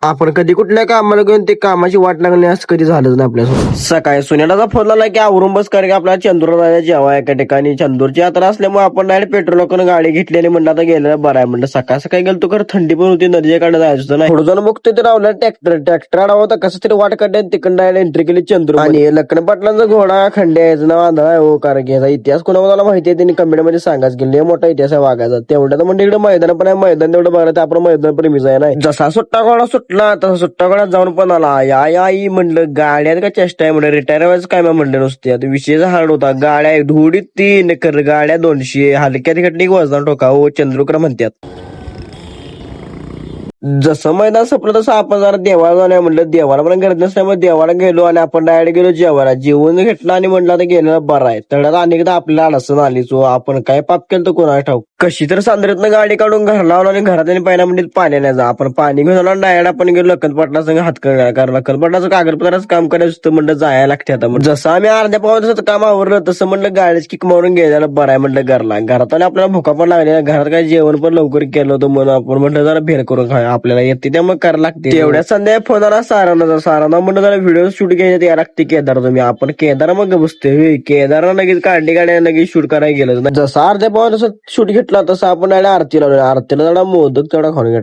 आपण कधी कुठल्या कामाला घेऊन ते कामाची वाट लागली असं कधी झालंच नाही आपल्यासोबत. सकाळी सुनेला फोन आला की आवरून बस कर की आपल्याला चंदूरला जायचं जेव्हा एका ठिकाणी. चंदूरची यात्रा असल्यामुळे आपण डायरेक्ट पेट्रोल टाकून गाडी घेतलेली म्हणलं आता गेलं बरं आहे म्हणलं. सकाळ सकाळी गेलो तर थंडी पण होती, नदीकडे जायचं होतं नाही. थोडं जण बघतोय तर रावला ट्रॅक्टर आडा होता, कसं तरी वाट काढल्या तिकडं डायरेक्ट एंट्री केली चंदूर. आणि लक्ष्मण पाटलांचा घोडा खंड्याचं नाव आंधळा आहे हो, कारण की याचा इतिहास कोणाला माहिती आहे त्यांनी कमेंट मध्ये सांगाच गेले. मोठा इतिहास आहे वाघाचा. तेवढ्या तर म्हणजे इकडे मैदान पण आहे, मैदान तेवढं बघायला तर आपण मैदान प्रेमीच आहे नाही. जसा सुट्टा घोडा सुटला तसा सुट्टा घोडा जाऊन पण आला. या म्हणलं गाड्यात का चेष्टा आहे म्हणलं, रिटायर व्हायचं काय म्हणलं नुसते. आता विषय हार्ड होता. गाड्या धुडीत 3 कर गाड्या 200 हलक्यात घटली वजन ठोका हो चंद्रकर म्हणतात. जसं मैदान संपलं तसं आपण जरा देवाला जाऊया म्हणलं. देवाला पण गर्दी नसल्यामुळे देवाला गेलो आणि आपण डायरेक्ट गेलो जेवायला. जेवण घेतलं आणि म्हणलं आता गेलेला बरं आहे. तळ्यात अनेकदा आपल्याला अडचण आली. सो आपण काय पाप केलं तर कोणाला ठाऊक. कशी तर सांद्रीतनं गाडी काढून घर लावलं आणि घरात पहिल्या म्हणजे पाणी नाही जा. आपण पाणी घेऊन आलो डायरेक्ट आपण गेलो लखनपाटला संग हातकंडा, कारण लखनपाटलाचं कागदपत्राचं काम करायचं होतं म्हणलं जायला लागते आता. जसं आम्ही अर्ध्या पाऊन तासाचं काम आवरलं तसं म्हणलं गाडीच किक मारून गेल्याला बरं आहे म्हणलं घरला. घरात आणि आपल्याला भुका पण लागल्या, घरात काय जेवण पण लवकर केलं होतं म्हणून आपण म्हणलं जरा भेर करून खाय आपल्याला येते त्यामुळे करायला लागते. तेवढ्या संध्या फोन आला सारांना म्हणलं जरा व्हिडिओ शूट घ्यायला यायला लागते केदार तुम्ही. आपण केदार मग बसतोय केदारला लगेच काढली गाड्या लगेच शूट करायला गेलं. जसं अर्ध्या पाऊन तसं शूट घेतला तसं आपण आरती लावली. आरतीला जरा मोदक तेवढा खाऊन घेतला.